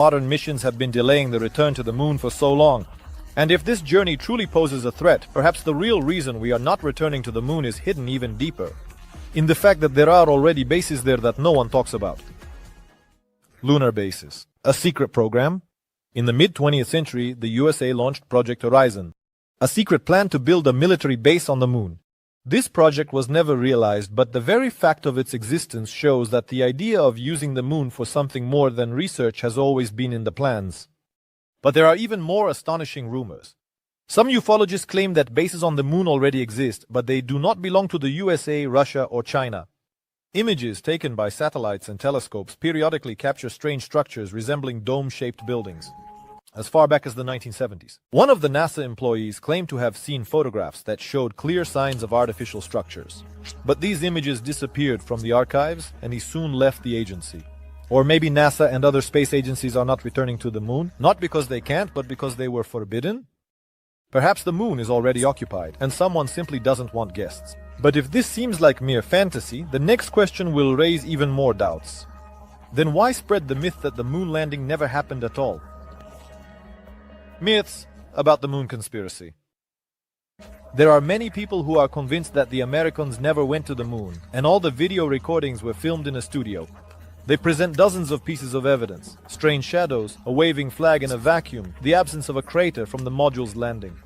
Modern missions have been delaying the return to the moon for so long. And if this journey truly poses a threat, perhaps the real reason we are not returning to the moon is hidden even deeper, in the fact that there are already bases there that no one talks about. Lunar bases. A secret program? In the mid-20th century, the USA launched Project Horizon, a secret plan to build a military base on the moon. This project was never realized, but the very fact of its existence shows that the idea of using the moon for something more than research has always been in the plans. But there are even more astonishing rumors. Some ufologists claim that bases on the moon already exist, but they do not belong to the USA, Russia, or China. Images taken by satellites and telescopes periodically capture strange structures resembling dome-shaped buildings, as far back as the 1970s. One of the NASA employees claimed to have seen photographs that showed clear signs of artificial structures. But these images disappeared from the archives, and he soon left the agency. Or maybe NASA and other space agencies are not returning to the moon, not because they can't, but because they were forbidden? Perhaps the moon is already occupied, and someone simply doesn't want guests. But if this seems like mere fantasy, the next question will raise even more doubts. Then why spread the myth that the moon landing never happened at all? Myths about the moon conspiracy. There are many people who are convinced that the Americans never went to the moon, and all the video recordings were filmed in a studio. They present dozens of pieces of evidence: strange shadows, a waving flag in a vacuum, the absence of a crater from the module's landing.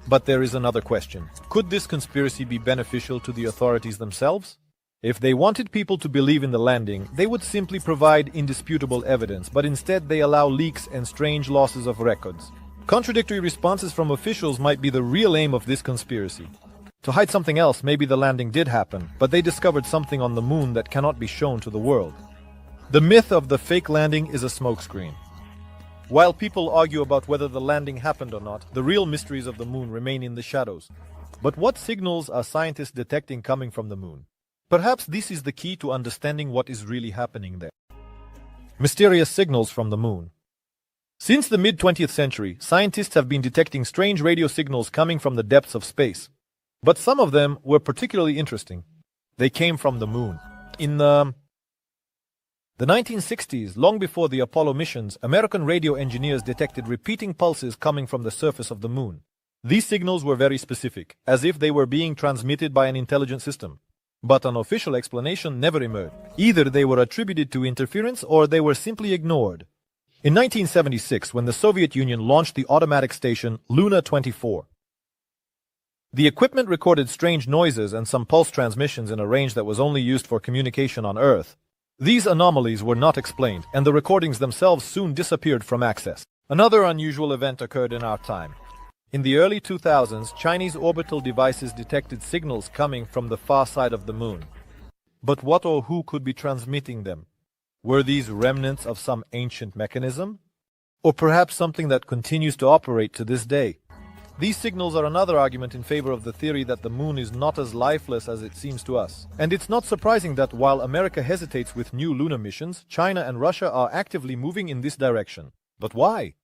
But there is another question. Could this conspiracy be beneficial to the authorities themselves? If they wanted people to believe in the landing, they would simply provide indisputable evidence, but instead they allow leaks and strange losses of records. Contradictory responses from officials might be the real aim of this conspiracy. To hide something else, maybe the landing did happen, but they discovered something on the moon that cannot be shown to the world. The myth of the fake landing is a smokescreen. While people argue about whether the landing happened or not, the real mysteries of the moon remain in the shadows. But what signals are scientists detecting coming from the moon? Perhaps this is the key to understanding what is really happening there. Mysterious signals from the moon. Since the mid-20th century, scientists have been detecting strange radio signals coming from the depths of space. But some of them were particularly interesting. They came from the moon. In the 1960s, long before the Apollo missions, American radio engineers detected repeating pulses coming from the surface of the moon. These signals were very specific, as if they were being transmitted by an intelligent system. But an official explanation never emerged. Either they were attributed to interference or they were simply ignored. In 1976, when the Soviet Union launched the automatic station Luna 24, the equipment recorded strange noises and some pulse transmissions in a range that was only used for communication on Earth. These anomalies were not explained, and the recordings themselves soon disappeared from access. Another unusual event occurred in our time. In the early 2000s, Chinese orbital devices detected signals coming from the far side of the moon. But what or who could be transmitting them? Were these remnants of some ancient mechanism? Or perhaps something that continues to operate to this day? These signals are another argument in favor of the theory that the moon is not as lifeless as it seems to us. And it's not surprising that while America hesitates with new lunar missions, China and Russia are actively moving in this direction. But why?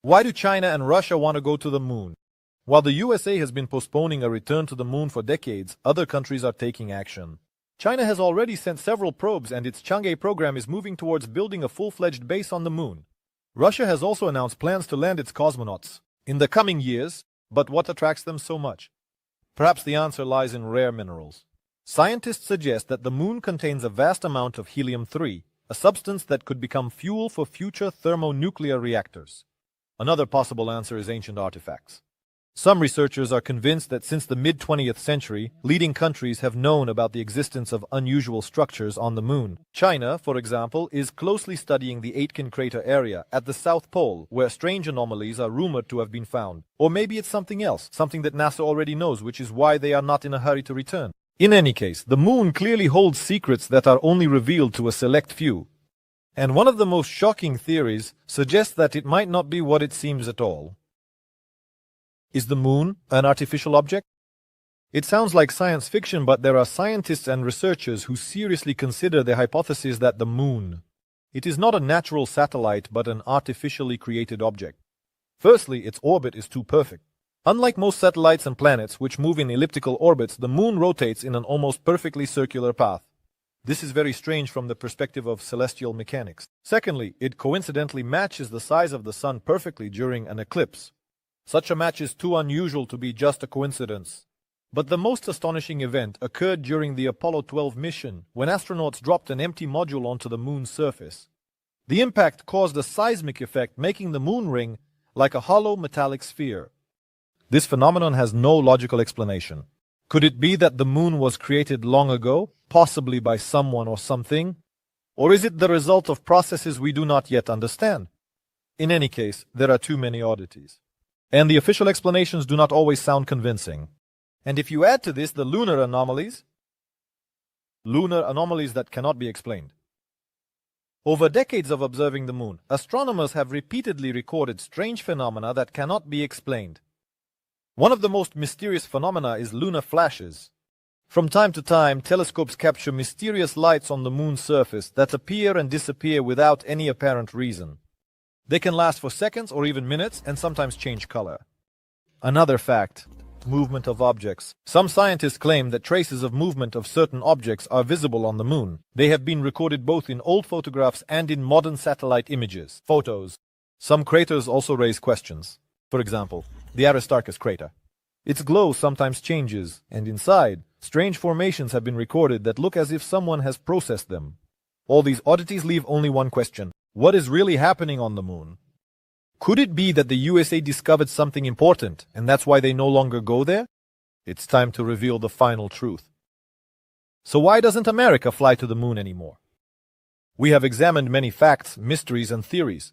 Why do China and Russia want to go to the moon? While the USA has been postponing a return to the moon for decades, other countries are taking action. China has already sent several probes, and its Chang'e program is moving towards building a full-fledged base on the moon. Russia has also announced plans to land its cosmonauts in the coming years. But what attracts them so much? Perhaps the answer lies in rare minerals. Scientists suggest that the moon contains a vast amount of helium-3, a substance that could become fuel for future thermonuclear reactors. Another possible answer is ancient artifacts. Some researchers are convinced that since the mid-20th century, leading countries have known about the existence of unusual structures on the moon. China, for example, is closely studying the Aitken crater area at the South Pole, where strange anomalies are rumored to have been found. Or maybe it's something else, something that NASA already knows, which is why they are not in a hurry to return. In any case, the moon clearly holds secrets that are only revealed to a select few. And one of the most shocking theories suggests that it might not be what it seems at all. Is the moon an artificial object? It sounds like science fiction, but there are scientists and researchers who seriously consider the hypothesis that the moon, it is not a natural satellite but an artificially created object. Firstly, its orbit is too perfect. Unlike most satellites and planets which move in elliptical orbits, the moon rotates in an almost perfectly circular path. This is very strange from the perspective of celestial mechanics. Secondly, it coincidentally matches the size of the sun perfectly during an eclipse. Such a match is too unusual to be just a coincidence. But the most astonishing event occurred during the Apollo 12 mission, when astronauts dropped an empty module onto the moon's surface. The impact caused a seismic effect, making the moon ring like a hollow metallic sphere. This phenomenon has no logical explanation. Could it be that the moon was created long ago, possibly by someone or something? Or is it the result of processes we do not yet understand? In any case, there are too many oddities. And the official explanations do not always sound convincing. And if you add to this the lunar anomalies that cannot be explained. Over decades of observing the moon, astronomers have repeatedly recorded strange phenomena that cannot be explained. One of the most mysterious phenomena is lunar flashes. From time to time, telescopes capture mysterious lights on the moon's surface that appear and disappear without any apparent reason. They can last for seconds or even minutes and sometimes change color. Another fact: movement of objects. Some scientists claim that traces of movement of certain objects are visible on the moon. They have been recorded both in old photographs and in modern satellite images. Photos. Some craters also raise questions. For example, the Aristarchus crater. Its glow sometimes changes, and inside, strange formations have been recorded that look as if someone has processed them. All these oddities leave only one question: what is really happening on the moon? Could it be that the USA discovered something important, and that's why they no longer go there? It's time to reveal the final truth. So why doesn't America fly to the moon anymore? We have examined many facts, mysteries, and theories.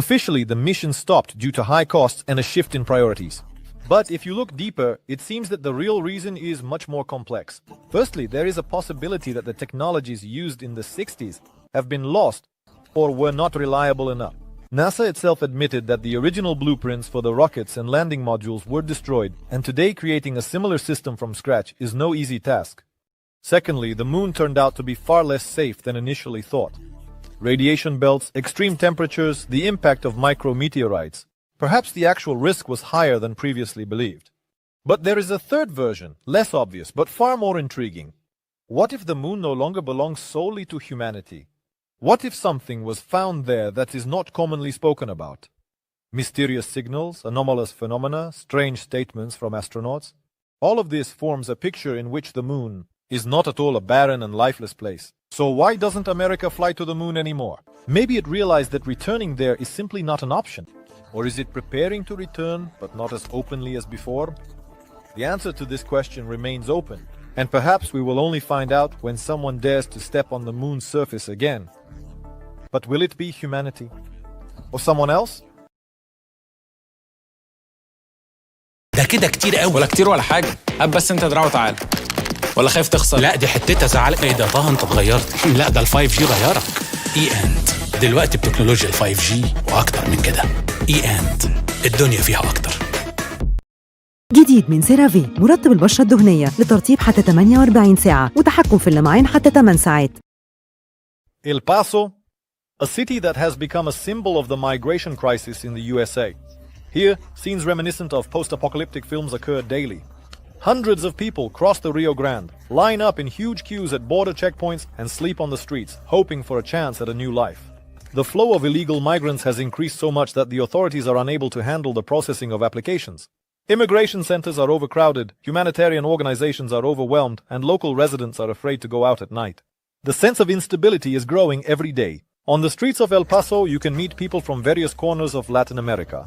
Officially, the mission stopped due to high costs and a shift in priorities. But if you look deeper, it seems that the real reason is much more complex. Firstly, there is a possibility that the technologies used in the 60s have been lost or were not reliable enough. NASA itself admitted that the original blueprints for the rockets and landing modules were destroyed, and today creating a similar system from scratch is no easy task. Secondly, the moon turned out to be far less safe than initially thought. Radiation belts, extreme temperatures, the impact of micrometeorites. Perhaps the actual risk was higher than previously believed. But there is a third version, less obvious but far more intriguing. What if the moon no longer belongs solely to humanity? What if something was found there that is not commonly spoken about? Mysterious signals, anomalous phenomena, strange statements from astronauts. All of this forms a picture in which the moon is not at all a barren and lifeless place. So why doesn't America fly to the moon anymore? Maybe it realized that returning there is simply not an option. Or is it preparing to return, but not as openly as before? The answer to this question remains open, and perhaps we will only find out when someone dares to step on the moon's surface again. But will it be humanity? Or someone else? ده كده كتير قوي. ولا كتير ولا حاجة. هات بس انت دراع وتعال. ولا خايف تخسر؟ لا دي حتتها زعلك. ايه ده طه انت اتغيرت. لا ده ال5G غيرك. اند دلوقتي بتكنولوجيا ال5G واكتر من كده. اند الدنيا فيها اكتر. جديد من سيرافي، مرطب البشرة الدهنية لترطيب حتى 48 ساعة وتحكم في اللمعان حتى 8 ساعات. El Paso, a city that has become a symbol of the migration crisis in the USA. Here, scenes reminiscent of post-apocalyptic films occur daily. Hundreds of people cross the Rio Grande, line up in huge queues at border checkpoints, and sleep on the streets, hoping for a chance at a new life. The flow of illegal migrants has increased so much that the authorities are unable to handle the processing of applications. Immigration centers are overcrowded, humanitarian organizations are overwhelmed, and local residents are afraid to go out at night. The sense of instability is growing every day. On the streets of El Paso, you can meet people from various corners of Latin America.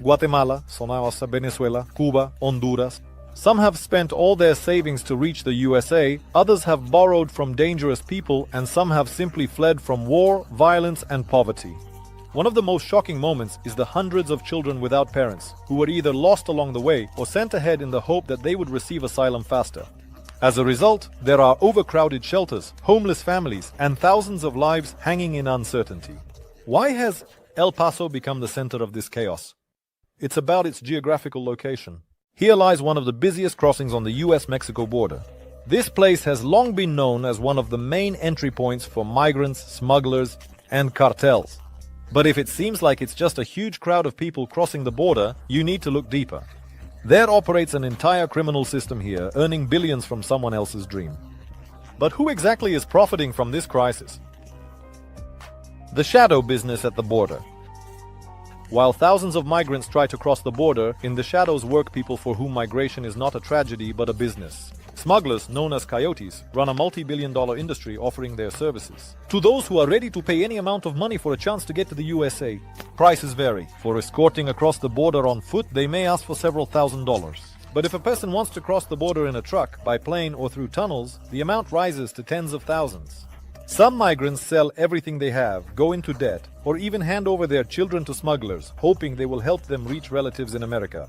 Guatemala, Sonora, Venezuela, Cuba, Honduras. Some have spent all their savings to reach the USA, others have borrowed from dangerous people, and some have simply fled from war, violence, and poverty. One of the most shocking moments is the hundreds of children without parents, who were either lost along the way or sent ahead in the hope that they would receive asylum faster. As a result, there are overcrowded shelters, homeless families, and thousands of lives hanging in uncertainty. Why has El Paso become the center of this chaos? It's about its geographical location. Here lies one of the busiest crossings on the US-Mexico border. This place has long been known as one of the main entry points for migrants, smugglers, and cartels. But if it seems like it's just a huge crowd of people crossing the border, you need to look deeper. There operates an entire criminal system here, earning billions from someone else's dream. But who exactly is profiting from this crisis? The shadow business at the border. While thousands of migrants try to cross the border, in the shadows work people for whom migration is not a tragedy but a business. Smugglers, known as coyotes, run a multi-billion-dollar industry offering their services to those who are ready to pay any amount of money for a chance to get to the USA. Prices vary. For escorting across the border on foot, they may ask for several $1,000s. But if a person wants to cross the border in a truck, by plane, or through tunnels, the amount rises to tens of thousands. Some migrants sell everything they have, go into debt, or even hand over their children to smugglers, hoping they will help them reach relatives in America.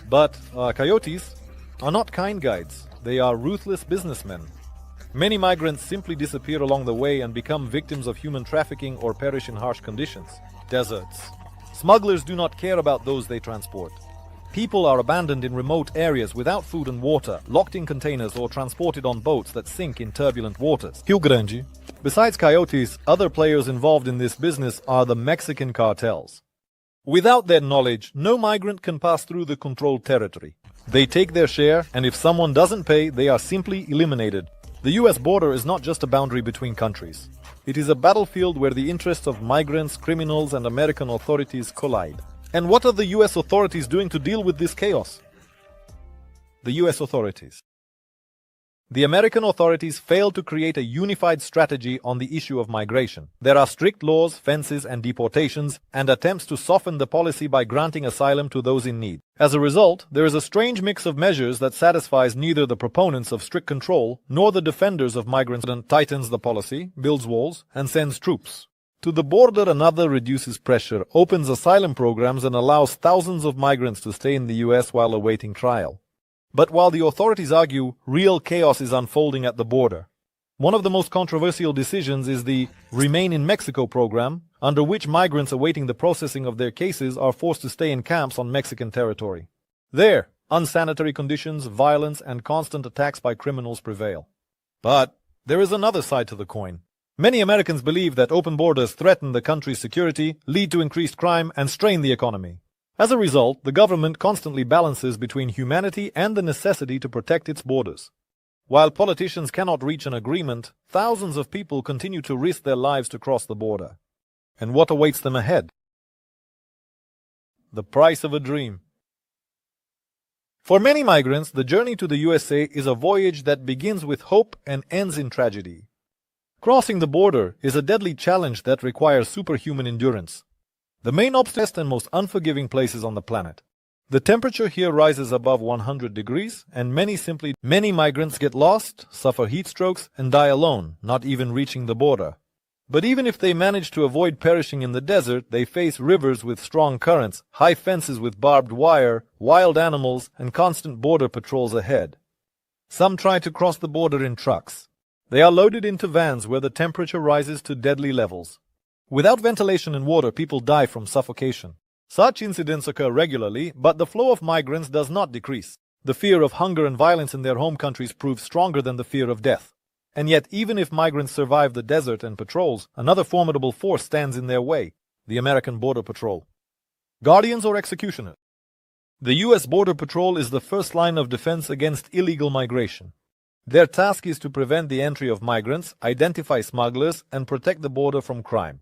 But coyotes are not kind guides. They are ruthless businessmen. Many migrants simply disappear along the way and become victims of human trafficking or perish in harsh conditions. Deserts. Smugglers do not care about those they transport. People are abandoned in remote areas without food and water, locked in containers or transported on boats that sink in turbulent waters. Rio Grande. Besides coyotes, other players involved in this business are the Mexican cartels. Without their knowledge, no migrant can pass through the controlled territory. They take their share, and if someone doesn't pay, they are simply eliminated. The US border is not just a boundary between countries. It is a battlefield where the interests of migrants, criminals, and American authorities collide. And what are the US authorities doing to deal with this chaos? The US authorities. The American authorities failed to create a unified strategy on the issue of migration. There are strict laws, fences, and deportations, and attempts to soften the policy by granting asylum to those in need. As a result, there is a strange mix of measures that satisfies neither the proponents of strict control nor the defenders of migrants. One tightens the policy, builds walls, and sends troops to the border. Another reduces pressure, opens asylum programs, and allows thousands of migrants to stay in the US while awaiting trial. But while the authorities argue real chaos is unfolding at the border, one of the most controversial decisions is the Remain in Mexico program, under which migrants awaiting the processing of their cases are forced to stay in camps on Mexican territory. There, unsanitary conditions, violence, and constant attacks by criminals prevail. But there is another side to the coin. Many Americans believe that open borders threaten the country's security, lead to increased crime, and strain the economy. As a result, the government constantly balances between humanity and the necessity to protect its borders. While politicians cannot reach an agreement, thousands of people continue to risk their lives to cross the border. And what awaits them ahead? The price of a dream. For many migrants, the journey to the USA is a voyage that begins with hope and ends in tragedy. Crossing the border is a deadly challenge that requires superhuman endurance. The main obstacle and most unforgiving places on the planet. The temperature here rises above 100 degrees, and many migrants get lost, suffer heat strokes, and die alone, not even reaching the border. But even if they manage to avoid perishing in the desert, they face rivers with strong currents, high fences with barbed wire, wild animals, and constant border patrols ahead. Some try to cross the border in trucks. They are loaded into vans where the temperature rises to deadly levels. Without ventilation and water, people die from suffocation. Such incidents occur regularly, but the flow of migrants does not decrease. The fear of hunger and violence in their home countries proves stronger than the fear of death. And yet, even if migrants survive the desert and patrols, another formidable force stands in their way: the American Border Patrol. Guardians or executioners? The U.S. Border Patrol is the first line of defense against illegal migration. Their task is to prevent the entry of migrants, identify smugglers, and protect the border from crime.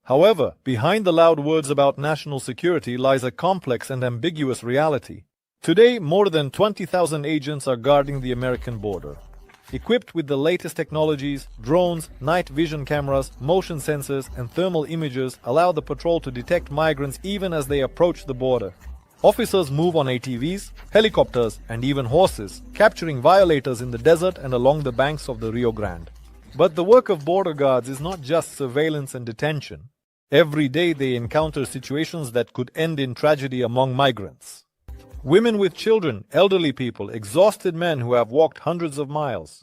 However, behind the loud words about national security lies a complex and ambiguous reality. Today, more than 20,000 agents are guarding the American border. Equipped with the latest technologies, drones, night vision cameras, motion sensors, and thermal imagers allow the patrol to detect migrants even as they approach the border. Officers move on ATVs, helicopters, and even horses, capturing violators in the desert and along the banks of the Rio Grande. But the work of border guards is not just surveillance and detention. Every day they encounter situations that could end in tragedy among migrants. Women with children, elderly people, exhausted men who have walked hundreds of miles.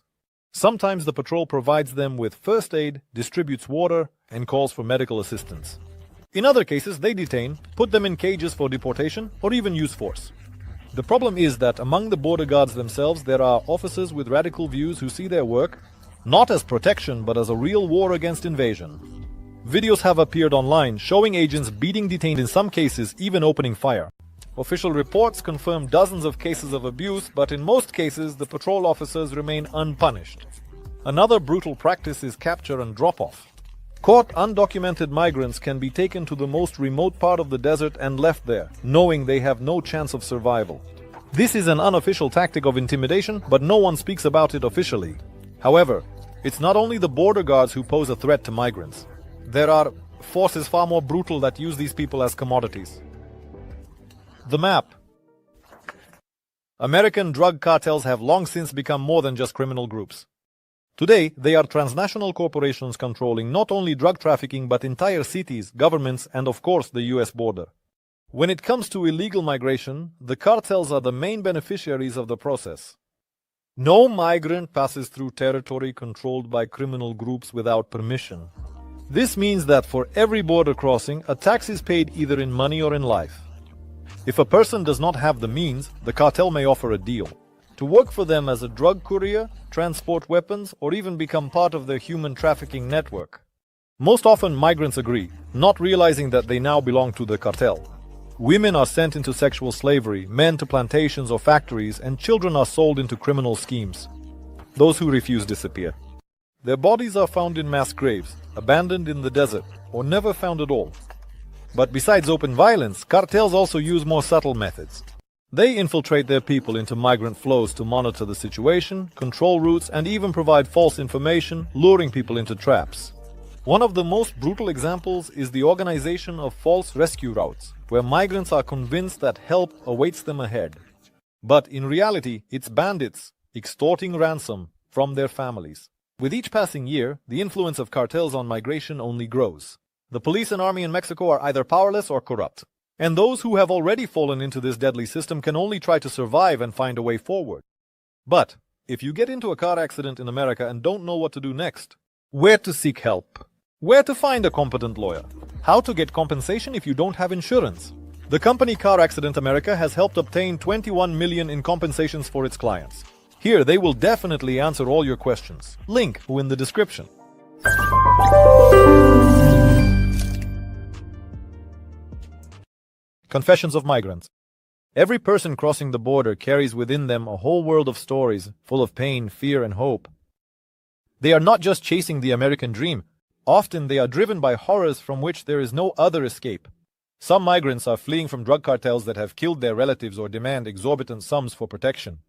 Sometimes the patrol provides them with first aid, distributes water, and calls for medical assistance. In other cases, they detain, put them in cages for deportation, or even use force. The problem is that among the border guards themselves, there are officers with radical views who see their work not as protection but as a real war against invasion. Videos have appeared online showing agents beating detainees, in some cases even opening fire. Official reports confirm dozens of cases of abuse, but in most cases the patrol officers remain unpunished. Another brutal practice is capture and drop-off. Caught undocumented migrants can be taken to the most remote part of the desert and left there, knowing they have no chance of survival. This is an unofficial tactic of intimidation, but no one speaks about it officially. However, it's not only the border guards who pose a threat to migrants. There are forces far more brutal that use these people as commodities. The map. American drug cartels have long since become more than just criminal groups. Today, they are transnational corporations controlling not only drug trafficking but entire cities, governments, and of course the US border. When it comes to illegal migration, the cartels are the main beneficiaries of the process. No migrant passes through territory controlled by criminal groups without permission. This means that for every border crossing, a tax is paid either in money or in life. If a person does not have the means, the cartel may offer a deal. To work for them as a drug courier, transport weapons, or even become part of their human trafficking network. Most often migrants agree, not realizing that they now belong to the cartel. Women are sent into sexual slavery, men to plantations or factories, and children are sold into criminal schemes. Those who refuse disappear. Their bodies are found in mass graves, abandoned in the desert, or never found at all. But besides open violence, cartels also use more subtle methods. They infiltrate their people into migrant flows to monitor the situation, control routes, and even provide false information, luring people into traps. One of the most brutal examples is the organization of false rescue routes, where migrants are convinced that help awaits them ahead. But in reality, it's bandits extorting ransom from their families. With each passing year, the influence of cartels on migration only grows. The police and army in Mexico are either powerless or corrupt. And those who have already fallen into this deadly system can only try to survive and find a way forward. But if you get into a car accident in America and don't know what to do next, where to seek help, where to find a competent lawyer, how to get compensation if you don't have insurance. The company Car Accident America has helped obtain $21 million in compensations for its clients. Here they will definitely answer all your questions. Link in the description. Confessions of migrants. Every person crossing the border carries within them a whole world of stories, full of pain, fear, and hope. They are not just chasing the American dream. Often they are driven by horrors from which there is no other escape. Some migrants are fleeing from drug cartels that have killed their relatives or demand exorbitant sums for protection.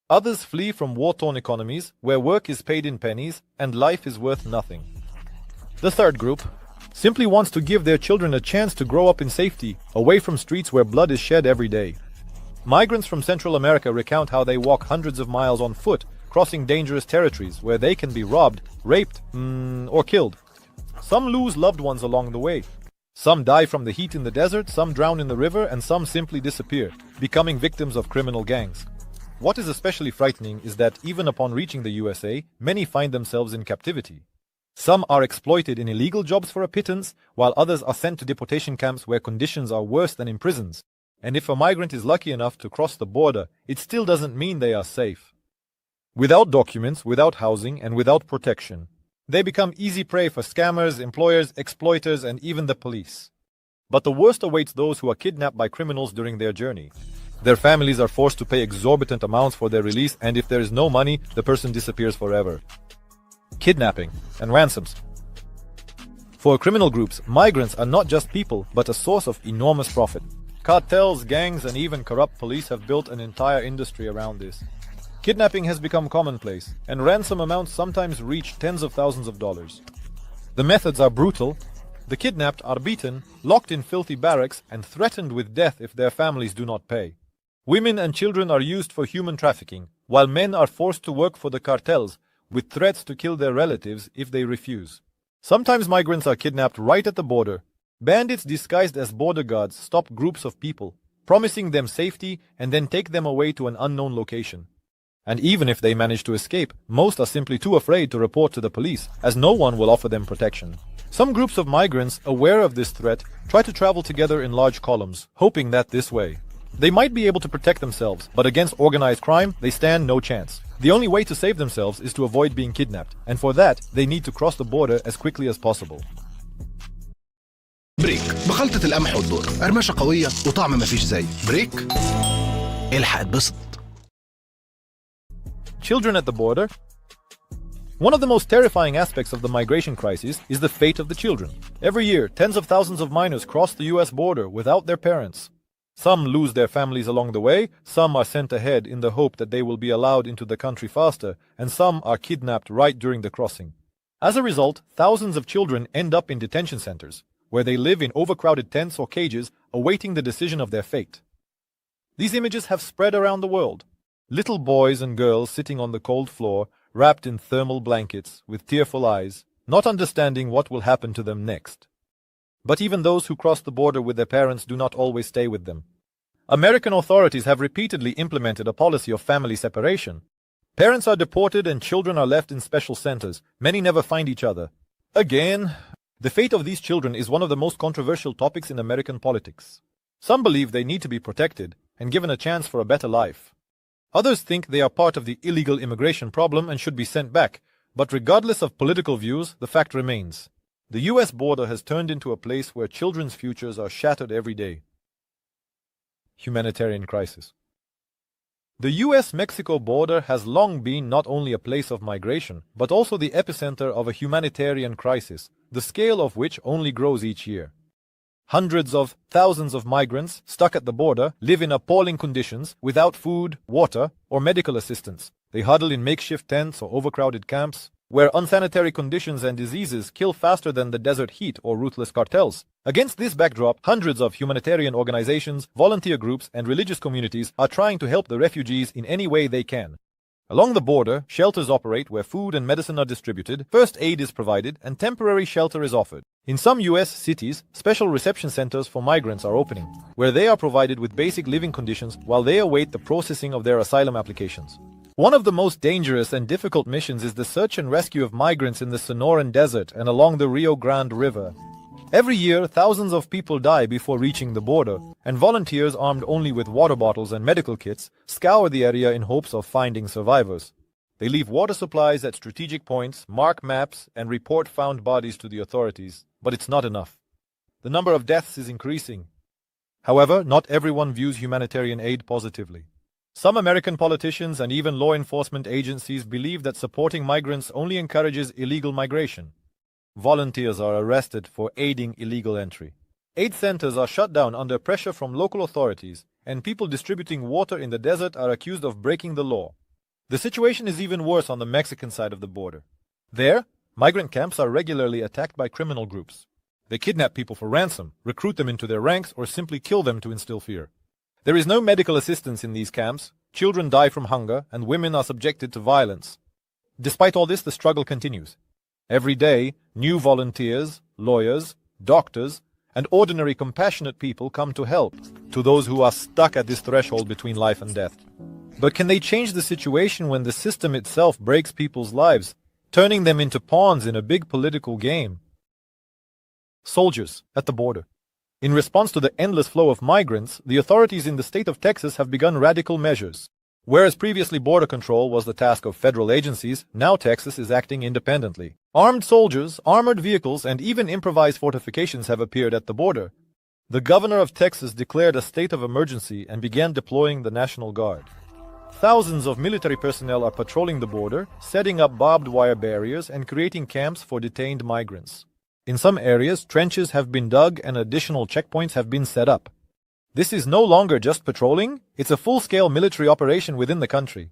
Others flee from war-torn economies, where work is paid in pennies and life is worth nothing. The third group simply wants to give their children a chance to grow up in safety, away from streets where blood is shed every day. Migrants from Central America recount how they walk hundreds of miles on foot, crossing dangerous territories where they can be robbed, raped, or killed. Some lose loved ones along the way. Some die from the heat in the desert, some drown in the river, and some simply disappear, becoming victims of criminal gangs. What is especially frightening is that even upon reaching the USA, many find themselves in captivity. Some are exploited in illegal jobs for a pittance, while others are sent to deportation camps where conditions are worse than in prisons. And if a migrant is lucky enough to cross the border, it still doesn't mean they are safe. Without documents, without housing, and without protection, they become easy prey for scammers, employers, exploiters, and even the police. But the worst awaits those who are kidnapped by criminals during their journey. Their families are forced to pay exorbitant amounts for their release, and if there is no money, the person disappears forever. Kidnapping and ransoms. For criminal groups, migrants are not just people, but a source of enormous profit. Cartels, gangs, and even corrupt police have built an entire industry around this. Kidnapping has become commonplace, and ransom amounts sometimes reach tens of thousands of dollars. The methods are brutal. The kidnapped are beaten, locked in filthy barracks, and threatened with death if their families do not pay. Women and children are used for human trafficking, while men are forced to work for the cartels, with threats to kill their relatives if they refuse. Sometimes migrants are kidnapped right at the border. Bandits disguised as border guards stop groups of people, promising them safety and then take them away to an unknown location. And even if they manage to escape, most are simply too afraid to report to the police, as no one will offer them protection. Some groups of migrants, aware of this threat, try to travel together in large columns, hoping that this way they might be able to protect themselves, but against organized crime, they stand no chance. The only way to save themselves is to avoid being kidnapped, and for that, they need to cross the border as quickly as possible. بريك بخلطة القمح والذرة، قرمشة قوية وطعم مفيش زي. بريك الحق اتبسط. Children at the border. One of the most terrifying aspects of the migration crisis is the fate of the children. Every year, tens of thousands of minors cross the US border without their parents. Some lose their families along the way, some are sent ahead in the hope that they will be allowed into the country faster, and some are kidnapped right during the crossing. As a result, thousands of children end up in detention centers, where they live in overcrowded tents or cages, awaiting the decision of their fate. These images have spread around the world. Little boys and girls sitting on the cold floor, wrapped in thermal blankets, with tearful eyes, not understanding what will happen to them next. But even those who cross the border with their parents do not always stay with them. American authorities have repeatedly implemented a policy of family separation. Parents are deported and children are left in special centers. Many never find each other. Again, the fate of these children is one of the most controversial topics in American politics. Some believe they need to be protected and given a chance for a better life. Others think they are part of the illegal immigration problem and should be sent back. But regardless of political views, the fact remains. The US border has turned into a place where children's futures are shattered every day. Humanitarian crisis. The US-Mexico border has long been not only a place of migration, but also the epicenter of a humanitarian crisis, the scale of which only grows each year. Hundreds of thousands of migrants stuck at the border live in appalling conditions without food, water, or medical assistance. They huddle in makeshift tents or overcrowded camps, where unsanitary conditions and diseases kill faster than the desert heat or ruthless cartels. Against this backdrop, hundreds of humanitarian organizations, volunteer groups, and religious communities are trying to help the refugees in any way they can. Along the border, shelters operate where food and medicine are distributed, first aid is provided, and temporary shelter is offered. In some US cities, special reception centers for migrants are opening, where they are provided with basic living conditions while they await the processing of their asylum applications. One of the most dangerous and difficult missions is the search and rescue of migrants in the Sonoran Desert and along the Rio Grande River. Every year, thousands of people die before reaching the border, and volunteers armed only with water bottles and medical kits scour the area in hopes of finding survivors. They leave water supplies at strategic points, mark maps, and report found bodies to the authorities. But it's not enough. The number of deaths is increasing. However, not everyone views humanitarian aid positively. Some American politicians and even law enforcement agencies believe that supporting migrants only encourages illegal migration. Volunteers are arrested for aiding illegal entry. Aid centers are shut down under pressure from local authorities, and people distributing water in the desert are accused of breaking the law. The situation is even worse on the Mexican side of the border. There, migrant camps are regularly attacked by criminal groups. They kidnap people for ransom, recruit them into their ranks, or simply kill them to instill fear. There is no medical assistance in these camps, children die from hunger, and women are subjected to violence. Despite all this, the struggle continues. Every day, new volunteers, lawyers, doctors, and ordinary compassionate people come to help to those who are stuck at this threshold between life and death. But can they change the situation when the system itself breaks people's lives, turning them into pawns in a big political game? Soldiers at the border. In response to the endless flow of migrants, the authorities in the state of Texas have begun radical measures. Whereas previously border control was the task of federal agencies, now Texas is acting independently. Armed soldiers, armored vehicles, and even improvised fortifications have appeared at the border. The governor of Texas declared a state of emergency and began deploying the National Guard. Thousands of military personnel are patrolling the border, setting up barbed wire barriers and creating camps for detained migrants. In some areas, trenches have been dug and additional checkpoints have been set up. This is no longer just patrolling, it's a full-scale military operation within the country.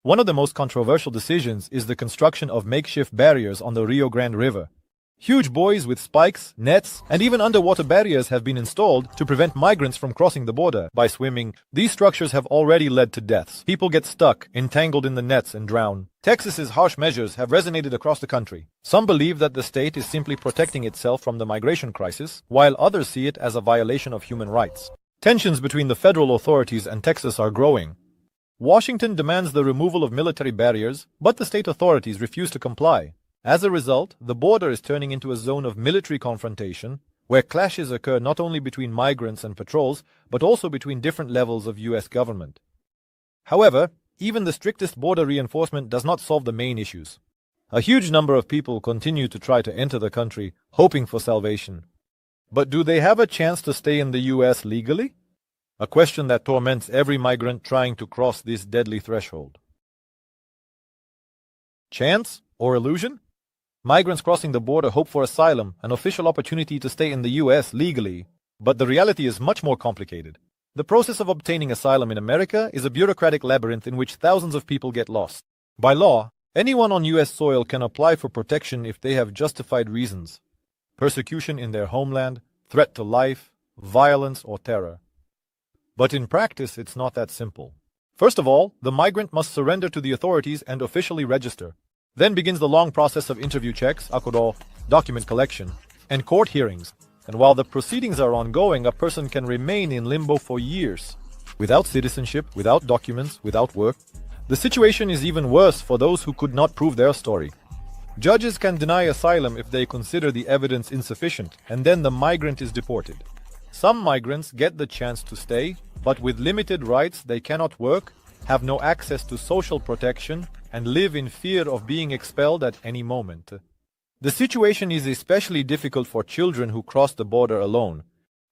One of the most controversial decisions is the construction of makeshift barriers on the Rio Grande River. Huge buoys with spikes, nets, and even underwater barriers have been installed to prevent migrants from crossing the border by swimming. These structures have already led to deaths. People get stuck, entangled in the nets, and drown. Texas's harsh measures have resonated across the country. Some believe that the state is simply protecting itself from the migration crisis, while others see it as a violation of human rights. Tensions between the federal authorities and Texas are growing. Washington demands the removal of military barriers, but the state authorities refuse to comply. As a result, the border is turning into a zone of military confrontation, where clashes occur not only between migrants and patrols, but also between different levels of U.S. government. However, even the strictest border reinforcement does not solve the main issues. A huge number of people continue to try to enter the country, hoping for salvation. But do they have a chance to stay in the U.S. legally? A question that torments every migrant trying to cross this deadly threshold. Chance? Or illusion? Migrants crossing the border hope for asylum, an official opportunity to stay in the US legally. But the reality is much more complicated. The process of obtaining asylum in America is a bureaucratic labyrinth in which thousands of people get lost. By law, anyone on US soil can apply for protection if they have justified reasons: persecution in their homeland, threat to life, violence, or terror. But in practice, it's not that simple. First of all, the migrant must surrender to the authorities and officially register. Then begins the long process of interview checks, document collection, and court hearings. And while the proceedings are ongoing, a person can remain in limbo for years, without citizenship, without documents, without work. The situation is even worse for those who could not prove their story. Judges can deny asylum if they consider the evidence insufficient, and then the migrant is deported. Some migrants get the chance to stay, but with limited rights they cannot work, have no access to social protection, and live in fear of being expelled at any moment. The situation is especially difficult for children who cross the border alone.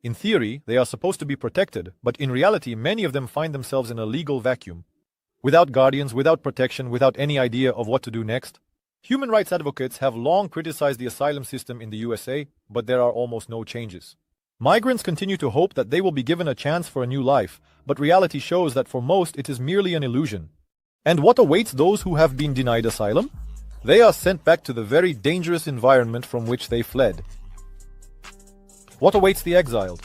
In theory, they are supposed to be protected, but in reality many of them find themselves in a legal vacuum. Without guardians, without protection, without any idea of what to do next. Human rights advocates have long criticized the asylum system in the USA, but there are almost no changes. Migrants continue to hope that they will be given a chance for a new life, but reality shows that for most it is merely an illusion. And what awaits those who have been denied asylum? They are sent back to the very dangerous environment from which they fled. What awaits the exiled?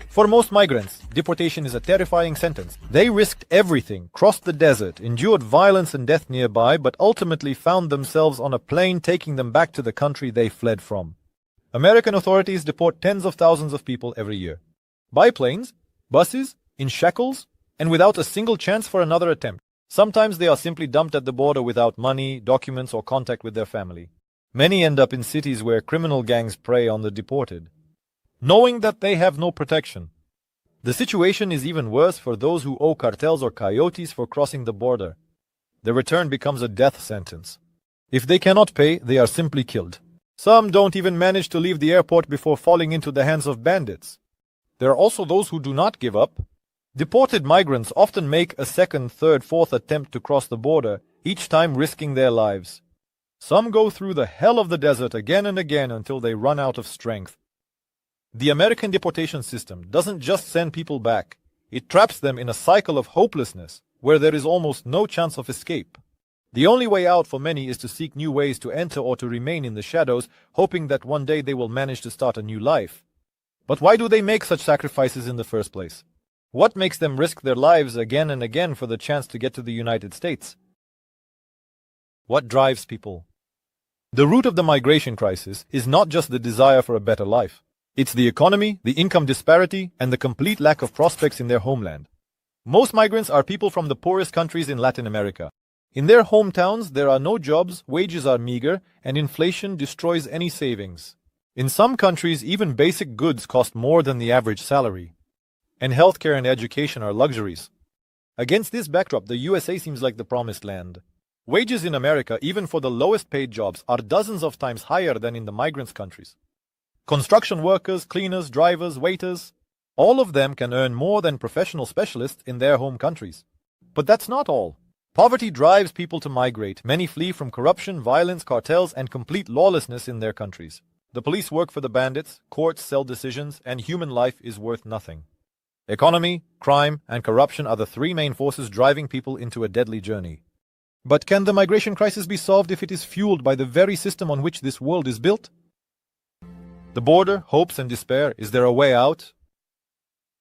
For most migrants, deportation is a terrifying sentence. They risked everything, crossed the desert, endured violence and death nearby, but ultimately found themselves on a plane taking them back to the country they fled from. American authorities deport tens of thousands of people every year. By planes, buses, in shackles, and without a single chance for another attempt. Sometimes they are simply dumped at the border without money, documents, or contact with their family. Many end up in cities where criminal gangs prey on the deported, knowing that they have no protection. The situation is even worse for those who owe cartels or coyotes for crossing the border. Their return becomes a death sentence. If they cannot pay, they are simply killed. Some don't even manage to leave the airport before falling into the hands of bandits. There are also those who do not give up. Deported migrants often make a second, third, fourth attempt to cross the border, each time risking their lives. Some go through the hell of the desert again and again until they run out of strength. The American deportation system doesn't just send people back, it traps them in a cycle of hopelessness where there is almost no chance of escape. The only way out for many is to seek new ways to enter or to remain in the shadows, hoping that one day they will manage to start a new life. But why do they make such sacrifices in the first place? What makes them risk their lives again and again for the chance to get to the United States? What drives people? The root of the migration crisis is not just the desire for a better life. It's the economy, the income disparity, and the complete lack of prospects in their homeland. Most migrants are people from the poorest countries in Latin America. In their hometowns, there are no jobs, wages are meager, and inflation destroys any savings. In some countries, even basic goods cost more than the average salary. And healthcare and education are luxuries. Against this backdrop, the USA seems like the promised land. Wages in America, even for the lowest paid jobs, are dozens of times higher than in the migrants' countries. Construction workers, cleaners, drivers, waiters, all of them can earn more than professional specialists in their home countries. But that's not all. Poverty drives people to migrate. Many flee from corruption, violence, cartels, and complete lawlessness in their countries. The police work for the bandits, courts sell decisions, and human life is worth nothing. Economy, crime, and corruption are the three main forces driving people into a deadly journey. But can the migration crisis be solved if it is fueled by the very system on which this world is built? The border, hopes and despair, is there a way out?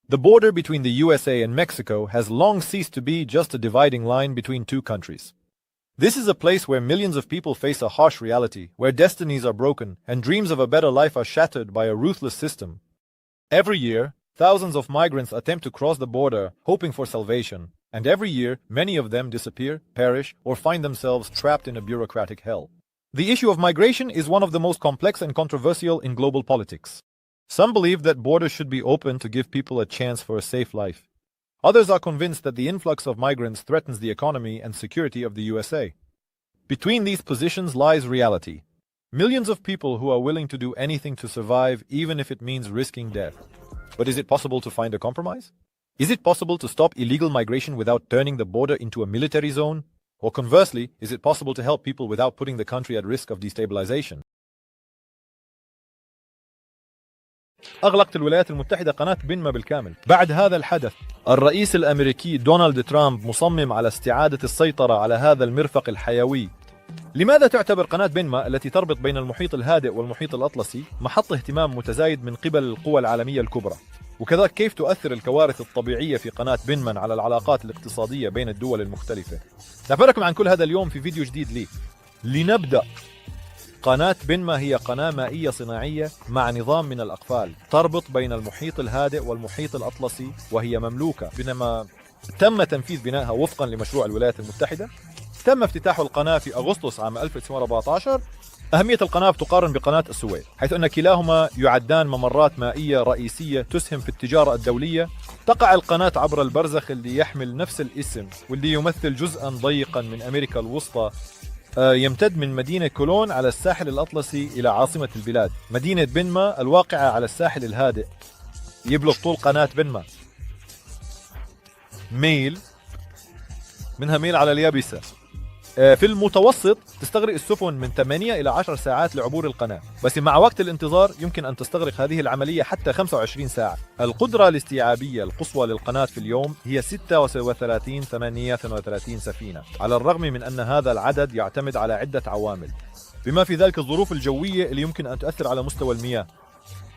The border between the USA and Mexico has long ceased to be just a dividing line between two countries. This is a place where millions of people face a harsh reality, where destinies are broken and dreams of a better life are shattered by a ruthless system. Every year, thousands of migrants attempt to cross the border, hoping for salvation, and every year, many of them disappear, perish, or find themselves trapped in a bureaucratic hell. The issue of migration is one of the most complex and controversial in global politics. Some believe that borders should be open to give people a chance for a safe life. Others are convinced that the influx of migrants threatens the economy and security of the USA. Between these positions lies reality. Millions of people who are willing to do anything to survive, even if it means risking death. But is it possible to find a compromise? Is it possible to stop illegal migration without turning the border into a military zone? Or conversely, is it possible to help people without putting the country at risk of destabilization? أغلقت الولايات المتحدة قناة بنما بالكامل. بعد هذا الحدث، الرئيس الأمريكي دونالد ترامب مصمم على استعادة السيطرة على هذا المرفق الحيوي. لماذا تعتبر قناة بنما التي تربط بين المحيط الهادئ والمحيط الأطلسي محط اهتمام متزايد من قبل القوى العالمية الكبرى؟ وكذلك كيف تؤثر الكوارث الطبيعية في قناة بنما على العلاقات الاقتصادية بين الدول المختلفة؟ نخبركم عن كل هذا اليوم في فيديو جديد لي. لنبدأ. قناة بنما هي قناة مائية صناعية مع نظام من الأقفال تربط بين المحيط الهادئ والمحيط الأطلسي، وهي مملوكة، بينما تم تنفيذ بنائها وفقا لمشروع الولايات المتحدة. تم افتتاح القناة في أغسطس عام 1914. أهمية القناة تقارن بقناة السويس، حيث أن كلاهما يعدان ممرات مائية رئيسية تسهم في التجارة الدولية. تقع القناة عبر البرزخ اللي يحمل نفس الاسم واللي يمثل جزءا ضيقا من أمريكا الوسطى، يمتد من مدينة كولون على الساحل الأطلسي إلى عاصمة البلاد مدينة بنما الواقعة على الساحل الهادئ. يبلغ طول قناة بنما ميل، منها ميل على اليابسة. في المتوسط تستغرق السفن من 8 إلى 10 ساعات لعبور القناة، بس مع وقت الانتظار يمكن أن تستغرق هذه العملية حتى 25 ساعة. القدرة الاستيعابية القصوى للقناة في اليوم هي 36-38 سفينة، على الرغم من أن هذا العدد يعتمد على عدة عوامل، بما في ذلك الظروف الجوية اللي يمكن أن تؤثر على مستوى المياه.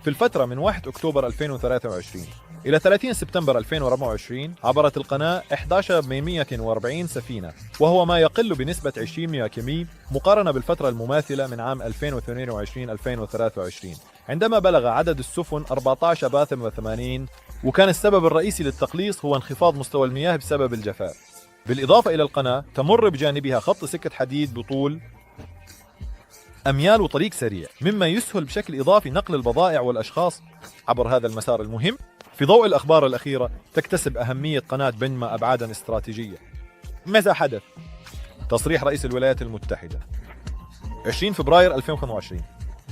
في الفترة من 1 أكتوبر 2023 إلى 30 سبتمبر 2024 عبرت القناة 1140 سفينة، وهو ما يقل بنسبة 20% مقارنة بالفترة المماثلة من عام 2022-2023 عندما بلغ عدد السفن 14,080، وكان السبب الرئيسي للتقليص هو انخفاض مستوى المياه بسبب الجفاف. بالإضافة إلى القناة تمر بجانبها خط سكة حديد بطول أميال وطريق سريع، مما يسهل بشكل إضافي نقل البضائع والأشخاص عبر هذا المسار المهم. في ضوء الأخبار الأخيرة تكتسب أهمية قناة بنما أبعادا استراتيجية. ماذا حدث؟ تصريح رئيس الولايات المتحدة 20 فبراير 2025.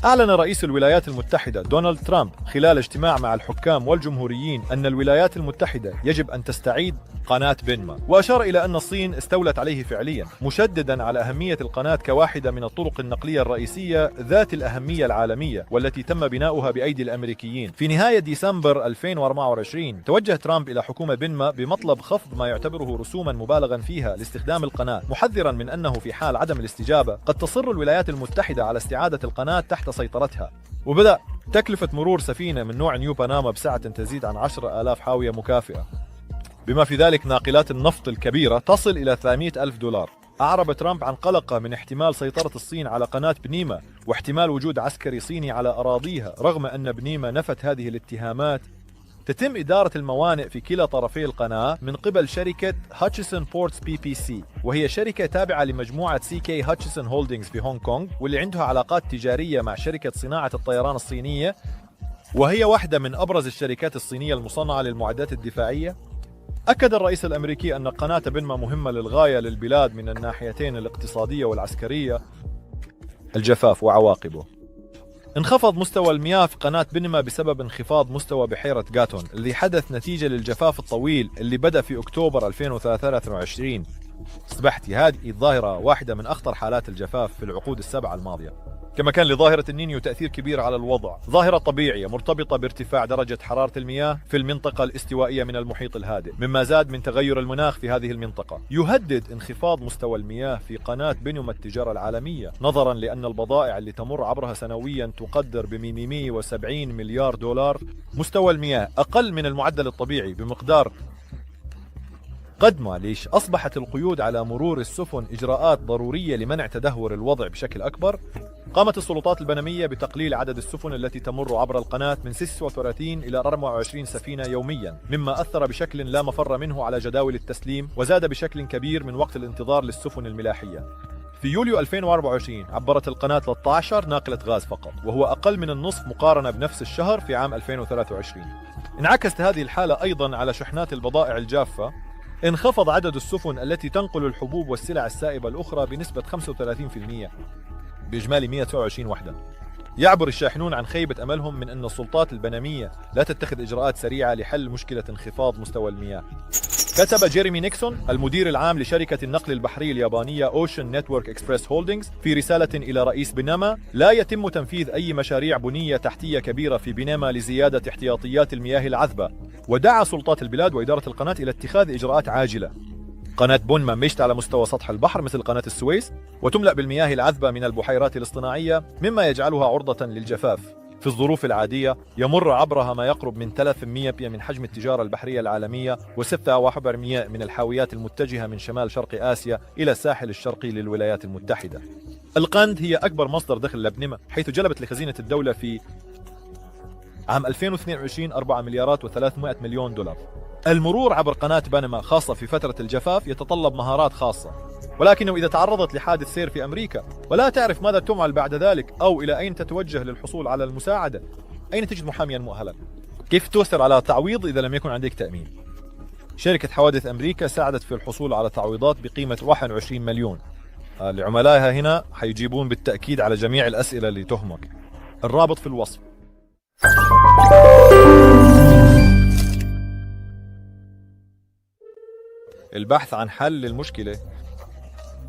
أعلن رئيس الولايات المتحدة دونالد ترامب خلال اجتماع مع الحكام والجمهوريين أن الولايات المتحدة يجب أن تستعيد قناة بنما، وأشار إلى أن الصين استولت عليه فعليا، مشددا على أهمية القناة كواحدة من الطرق النقلية الرئيسية ذات الأهمية العالمية والتي تم بناؤها بأيدي الأمريكيين. في نهاية ديسمبر 2024 توجه ترامب إلى حكومة بنما بمطلب خفض ما يعتبره رسوما مبالغا فيها لاستخدام القناة، محذرا من أنه في حال عدم الاستجابة قد تصر الولايات المتحدة على استعادة القناة تحت سيطرتها. وبدأ تكلفة مرور سفينة من نوع نيو باناما بسعة تزيد عن 10,000 حاوية مكافئة، بما في ذلك ناقلات النفط الكبيرة تصل إلى $300,000. أعرب ترامب عن قلقه من احتمال سيطرة الصين على قناة بنما واحتمال وجود عسكري صيني على أراضيها، رغم أن بنما نفت هذه الاتهامات. تتم إدارة الموانئ في كلا طرفي القناة من قبل شركة هاتشسون بورتس PPC، وهي شركة تابعة لمجموعة CK هاتشسون هولدينغز في هونغ كونغ، واللي عندها علاقات تجارية مع شركة صناعة الطيران الصينية، وهي واحدة من أبرز الشركات الصينية المصنعة للمعدات الدفاعية. أكد الرئيس الأمريكي أن قناة بنما مهمة للغاية للبلاد من الناحيتين الاقتصادية والعسكرية. الجفاف وعواقبه. انخفض مستوى المياه في قناة بنما بسبب انخفاض مستوى بحيرة غاتون، الذي حدث نتيجة للجفاف الطويل اللي بدأ في أكتوبر 2023. أصبحت هذه الظاهرة واحدة من أخطر حالات الجفاف في العقود السبعة الماضية. كما كان لظاهرة النينيو تأثير كبير على الوضع، ظاهرة طبيعية مرتبطة بارتفاع درجة حرارة المياه في المنطقة الاستوائية من المحيط الهادئ، مما زاد من تغير المناخ في هذه المنطقة. يهدد انخفاض مستوى المياه في قناة بنما التجارة العالمية، نظرا لأن البضائع اللي تمر عبرها سنويا تقدر ب $170 مليار. مستوى المياه أقل من المعدل الطبيعي بمقدار قد ما ليش أصبحت القيود على مرور السفن إجراءات ضرورية لمنع تدهور الوضع بشكل أكبر. قامت السلطات البنمية بتقليل عدد السفن التي تمر عبر القناة من 36 إلى 24 سفينة يوميا، مما أثر بشكل لا مفر منه على جداول التسليم، وزاد بشكل كبير من وقت الانتظار للسفن الملاحية. في يوليو 2024 عبرت القناة 13 ناقلة غاز فقط، وهو أقل من النصف مقارنة بنفس الشهر في عام 2023. انعكست هذه الحالة أيضا على شحنات البضائع الجافة. انخفض عدد السفن التي تنقل الحبوب والسلع السائبة الأخرى بنسبة 35%، بإجمالي 129 وحدة. يعبر الشاحنون عن خيبة أملهم من أن السلطات البنمية لا تتخذ إجراءات سريعة لحل مشكلة انخفاض مستوى المياه. كتب جيريمي نيكسون المدير العام لشركة النقل البحري اليابانية أوشن نتورك إكسبريس هولدينغز في رسالة إلى رئيس بنما: لا يتم تنفيذ أي مشاريع بنية تحتية كبيرة في بنما لزيادة احتياطيات المياه العذبة. ودعا سلطات البلاد وإدارة القناة إلى اتخاذ إجراءات عاجلة. قناة بنما مشت على مستوى سطح البحر مثل قناة السويس، وتملأ بالمياه العذبة من البحيرات الاصطناعية، مما يجعلها عرضة للجفاف. في الظروف العادية يمر عبرها ما يقرب من 300 من حجم التجارة البحرية العالمية، و46 من الحاويات المتجهة من شمال شرق آسيا إلى الساحل الشرقي للولايات المتحدة. القند هي أكبر مصدر دخل لبنما، حيث جلبت لخزينة الدولة في عام 2022 4 مليارات و300 مليون دولار. المرور عبر قناة بنما خاصة في فترة الجفاف يتطلب مهارات خاصة، ولكنه إذا تعرضت لحادث سير في أمريكا ولا تعرف ماذا تفعل بعد ذلك أو إلى أين تتوجه للحصول على المساعدة، أين تجد محاميا مؤهلا؟ كيف تؤثر على تعويض إذا لم يكن عندك تأمين؟ شركة حوادث أمريكا ساعدت في الحصول على تعويضات بقيمة 21 مليون. لعملائها هنا حيجيبون بالتأكيد على جميع الأسئلة اللي تهمك. الرابط في الوصف. البحث عن حل للمشكلة.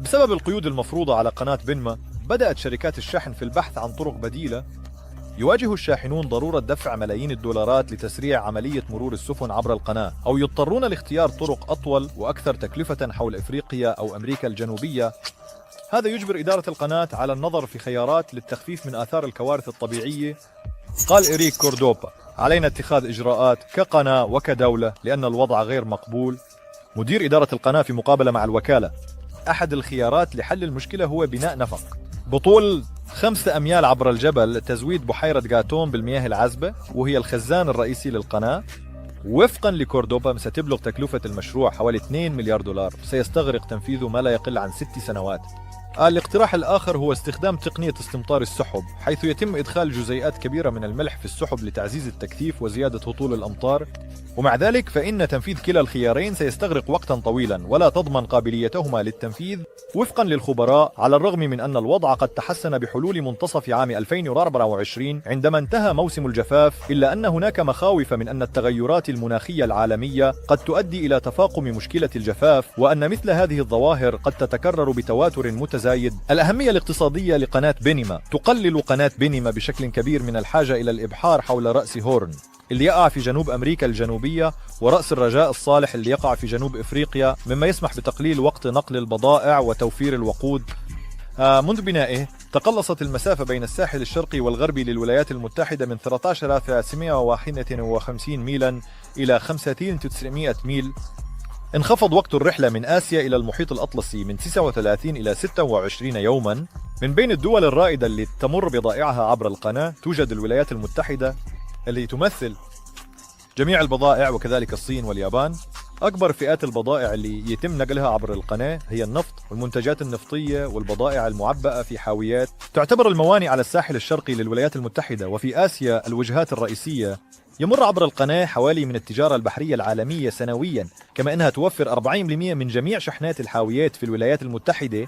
بسبب القيود المفروضة على قناة بنما، بدأت شركات الشحن في البحث عن طرق بديلة. يواجه الشاحنون ضرورة دفع ملايين الدولارات لتسريع عملية مرور السفن عبر القناة، أو يضطرون لاختيار طرق أطول وأكثر تكلفة حول إفريقيا أو أمريكا الجنوبية. هذا يجبر إدارة القناة على النظر في خيارات للتخفيف من آثار الكوارث الطبيعية. قال إريك كوردوبا: علينا اتخاذ إجراءات كقناة وكدولة لأن الوضع غير مقبول. مدير إدارة القناة في مقابلة مع الوكالة: أحد الخيارات لحل المشكلة هو بناء نفق بطول 5 أميال عبر الجبل، تزويد بحيرة غاتون بالمياه العذبة وهي الخزان الرئيسي للقناة. وفقا لكوردوبا ستبلغ تكلفة المشروع حوالي 2 مليار دولار، سيستغرق تنفيذه ما لا يقل عن 6 سنوات. الاقتراح الآخر هو استخدام تقنية استمطار السحب، حيث يتم إدخال جزيئات كبيرة من الملح في السحب لتعزيز التكثيف وزيادة هطول الأمطار. ومع ذلك فإن تنفيذ كلا الخيارين سيستغرق وقتا طويلا ولا تضمن قابليتهما للتنفيذ وفقا للخبراء، على الرغم من أن الوضع قد تحسن بحلول منتصف عام 2024 عندما انتهى موسم الجفاف، إلا أن هناك مخاوف من أن التغيرات المناخية العالمية قد تؤدي إلى تفاقم مشكلة الجفاف، وأن مثل هذه الظواهر قد تتكرر بتواتر متزايد. الأهمية الاقتصادية لقناة بنما: تقلل قناة بنما بشكل كبير من الحاجة إلى الإبحار حول رأس هورن اللي يقع في جنوب أمريكا الجنوبية، ورأس الرجاء الصالح اللي يقع في جنوب إفريقيا، مما يسمح بتقليل وقت نقل البضائع وتوفير الوقود. منذ بنائه تقلصت المسافة بين الساحل الشرقي والغربي للولايات المتحدة من 13951 ميلا إلى 5900 ميل. انخفض وقت الرحلة من آسيا إلى المحيط الأطلسي من 39 إلى 26 يوما. من بين الدول الرائدة اللي تمر بضائعها عبر القناة توجد الولايات المتحدة اللي تمثل جميع البضائع، وكذلك الصين واليابان. أكبر فئات البضائع اللي يتم نقلها عبر القناة هي النفط والمنتجات النفطية والبضائع المعبأة في حاويات. تعتبر الموانئ على الساحل الشرقي للولايات المتحدة وفي آسيا الوجهات الرئيسية. يمر عبر القناة حوالي من التجارة البحرية العالمية سنويا، كما أنها توفر 40% من جميع شحنات الحاويات في الولايات المتحدة.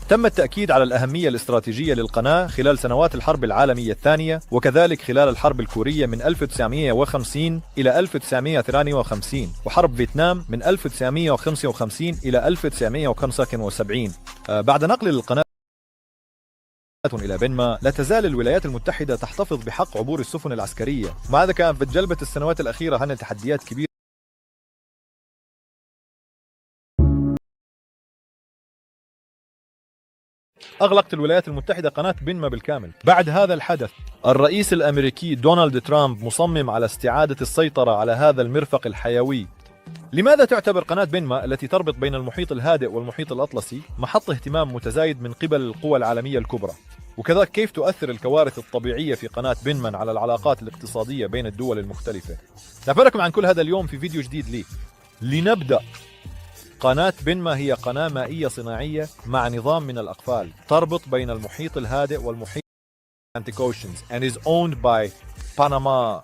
تم التأكيد على الأهمية الاستراتيجية للقناة خلال سنوات الحرب العالمية الثانية، وكذلك خلال الحرب الكورية من 1950 إلى 1952، وحرب فيتنام من 1955 إلى 1975. بعد نقل القناة إلى بنما، لا تزال الولايات المتحدة تحتفظ بحق عبور السفن العسكرية. مع ذلك كانت بتجلبت السنوات الأخيرة هنا تحديات كبيرة. أغلقت الولايات المتحدة قناة بنما بالكامل. بعد هذا الحدث الرئيس الأمريكي دونالد ترامب مصمم على استعادة السيطرة على هذا المرفق الحيوي. لماذا تعتبر قناة بنما التي تربط بين المحيط الهادئ والمحيط الأطلسي محط اهتمام متزايد من قبل القوى العالمية الكبرى؟ وكذلك كيف تؤثر الكوارث الطبيعية في قناة بنما على العلاقات الاقتصادية بين الدول المختلفة؟ نعبركم عن كل هذا اليوم في فيديو جديد لي. لنبدأ. قناة بنما هي قناة مائية صناعية مع نظام من الأقفال تربط بين المحيط الهادئ والمحيط Atlantic Oceans and is owned by Panama.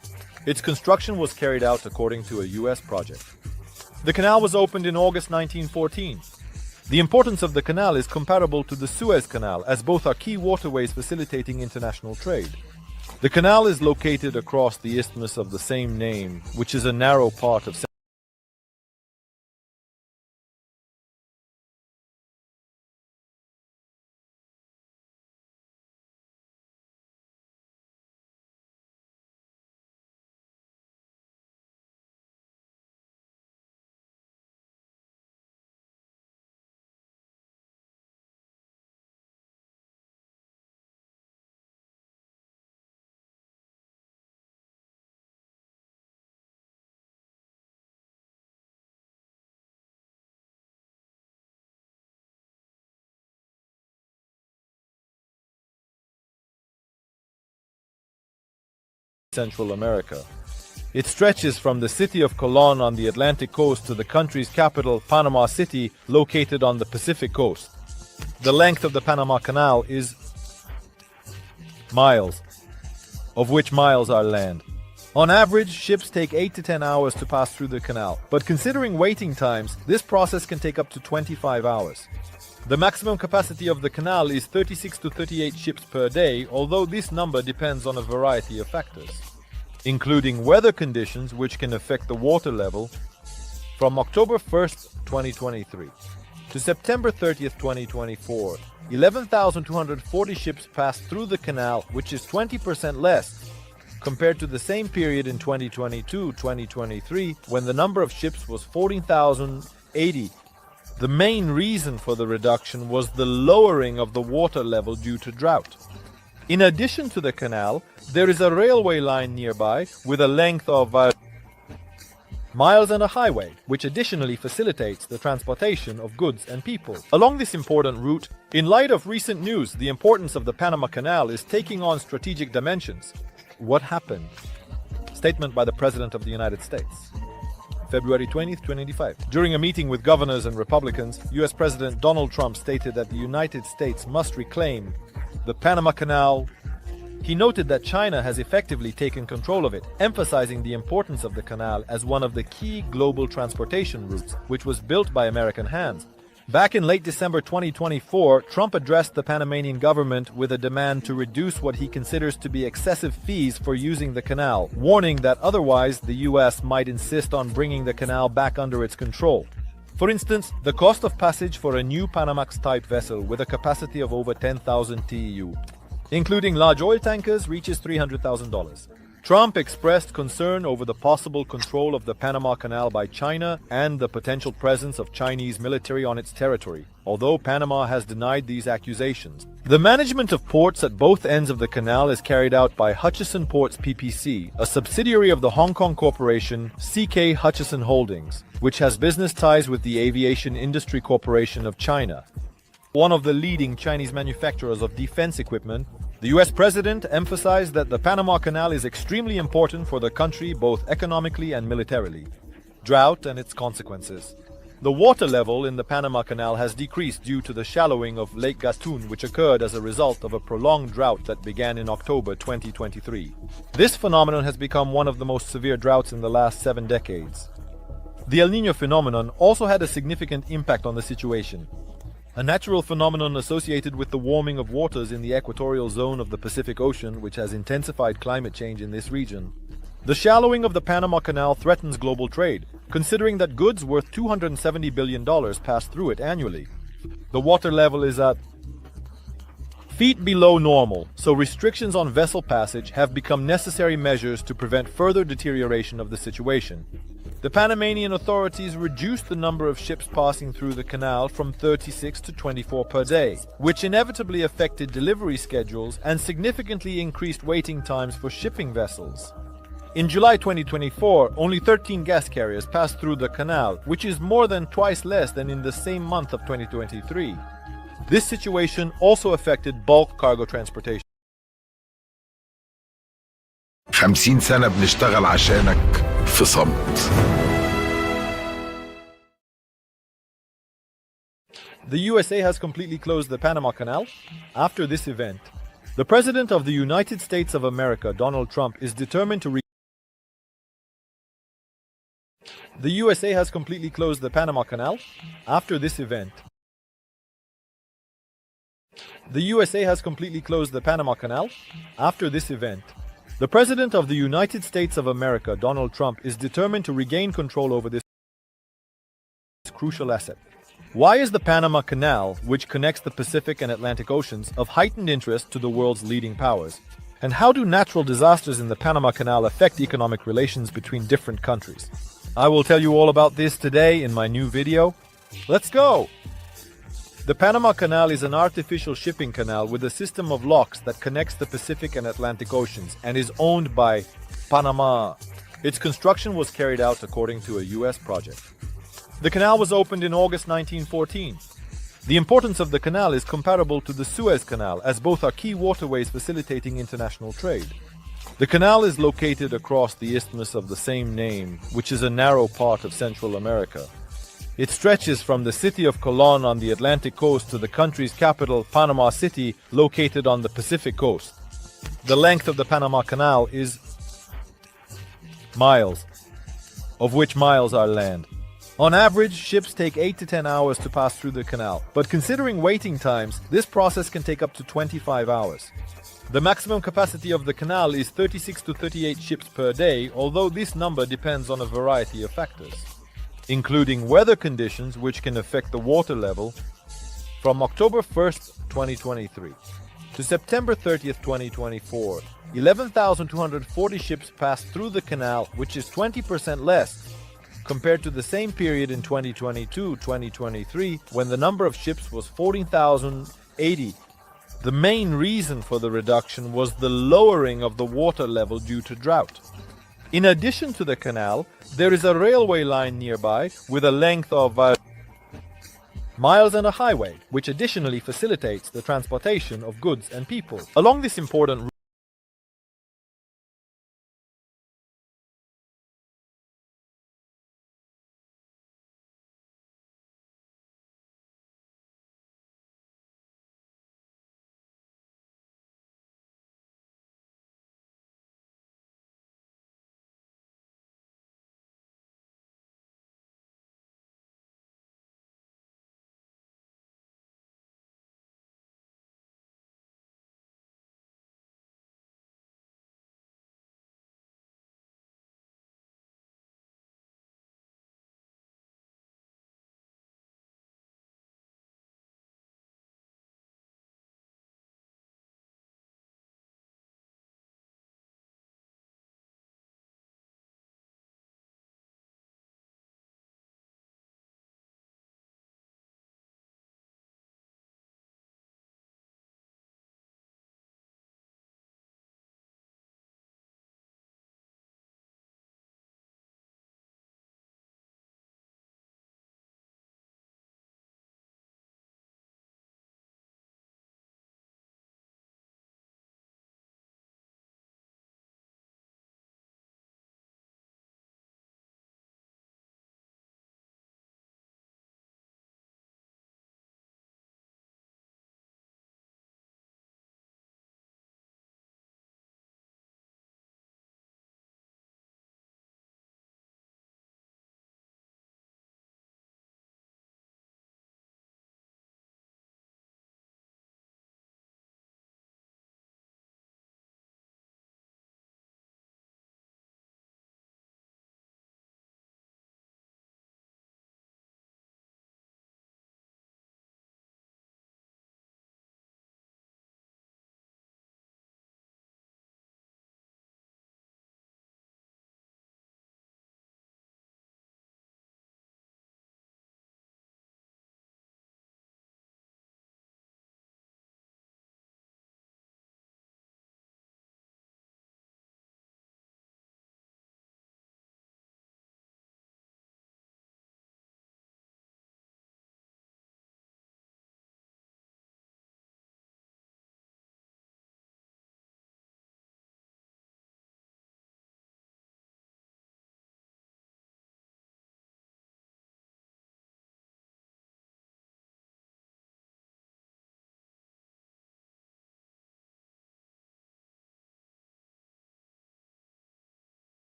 Its construction was carried out according to a US project. The canal was opened in August 1914. The importance of the canal is comparable to the Suez Canal, as both are key waterways facilitating international trade. The canal is located across the isthmus of the same name, which is a narrow part of Central America. It stretches from the city of Colón on the Atlantic coast to the country's capital, Panama City, located on the Pacific coast. The length of the Panama Canal is miles, of which miles are land. On average, ships take 8 to 10 hours to pass through the canal, but considering waiting times, this process can take up to 25 hours. The maximum capacity of the canal is 36 to 38 ships per day, although this number depends on a variety of factors, including weather conditions which can affect the water level. From October 1st, 2023 to September 30th, 2024, 11,240 ships passed through the canal, which is 20% less compared to the same period in 2022-2023, when the number of ships was 14,080. The main reason for the reduction was the lowering of the water level due to drought. In addition to the canal, there is a railway line nearby with a length of miles and a highway, which additionally facilitates the transportation of goods and people. Along this important route, in light of recent news, the importance of the Panama Canal is taking on strategic dimensions. What happened? Statement by the President of the United States. February 20th, 2025. During a meeting with governors and Republicans, U.S. President Donald Trump stated that the United States must reclaim the Panama Canal. He noted that China has effectively taken control of it, emphasizing the importance of the canal as one of the key global transportation routes, which was built by American hands. Back in late December 2024, Trump addressed the Panamanian government with a demand to reduce what he considers to be excessive fees for using the canal, warning that otherwise the U.S. might insist on bringing the canal back under its control. For instance, the cost of passage for a new Panamax-type vessel with a capacity of over 10,000 TEU, including large oil tankers, reaches $300,000. Trump expressed concern over the possible control of the Panama Canal by China and the potential presence of Chinese military on its territory, although Panama has denied these accusations. The management of ports at both ends of the canal is carried out by Hutchison Ports PPC, a subsidiary of the Hong Kong corporation CK Hutchison Holdings, which has business ties with the Aviation Industry Corporation of China, one of the leading Chinese manufacturers of defense equipment. The U.S. President emphasized that the Panama Canal is extremely important for the country both economically and militarily. Drought and its consequences. The water level in the Panama Canal has decreased due to the shallowing of Lake Gatun, which occurred as a result of a prolonged drought that began in October 2023. This phenomenon has become one of the most severe droughts in the last 7 decades. The El Niño phenomenon also had a significant impact on the situation, a natural phenomenon associated with the warming of waters in the equatorial zone of the Pacific Ocean, which has intensified climate change in this region. The shallowing of the Panama Canal threatens global trade, considering that goods worth $270 billion pass through it annually. The water level is at feet below normal, so restrictions on vessel passage have become necessary measures to prevent further deterioration of the situation. The Panamanian authorities reduced the number of ships passing through the canal from 36 to 24 per day, which inevitably affected delivery schedules and significantly increased waiting times for shipping vessels. In July 2024, only 13 gas carriers passed through the canal, which is more than twice less than in the same month of 2023. This situation also affected bulk cargo transportation. 50 سنة بنشتغل عشانك في صمت. The USA has completely closed the Panama Canal. After this event, the President of the United States of America, Donald Trump, is determined to The USA has completely closed the Panama Canal. After this event, the USA has completely closed the Panama Canal. After this event, the President of the United States of America, Donald Trump, is determined to regain control over this crucial asset. Why is the Panama Canal, which connects the Pacific and Atlantic Oceans, of heightened interest to the world's leading powers? And how do natural disasters in the Panama Canal affect economic relations between different countries? I will tell you all about this today in my new video. Let's go! The Panama Canal is an artificial shipping canal with a system of locks that connects the Pacific and Atlantic Oceans and is owned by Panama. Its construction was carried out according to a U.S. project. The canal was opened in August 1914. The importance of the canal is comparable to the Suez Canal, as both are key waterways facilitating international trade. The canal is located across the isthmus of the same name, which is a narrow part of Central America. It stretches from the city of Colón on the Atlantic coast to the country's capital, Panama City, located on the Pacific coast. The length of the Panama Canal is miles, of which miles are land. On average, ships take 8 to 10 hours to pass through the canal, but considering waiting times, this process can take up to 25 hours. The maximum capacity of the canal is 36 to 38 ships per day, although this number depends on a variety of factors, including weather conditions which can affect the water level. From October 1st, 2023 to September 30th, 2024, 11,240 ships passed through the canal, which is 20% less compared to the same period in 2022-2023, when the number of ships was 14,080. The main reason for the reduction was the lowering of the water level due to drought. In addition to the canal, there is a railway line nearby with a length of miles and a highway, which additionally facilitates the transportation of goods and people. Along this important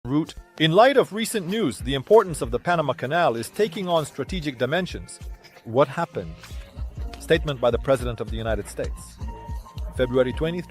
route, in light of recent news, the importance of the Panama Canal is taking on strategic dimensions. What happened? Statement by the President of the United States. February 20th,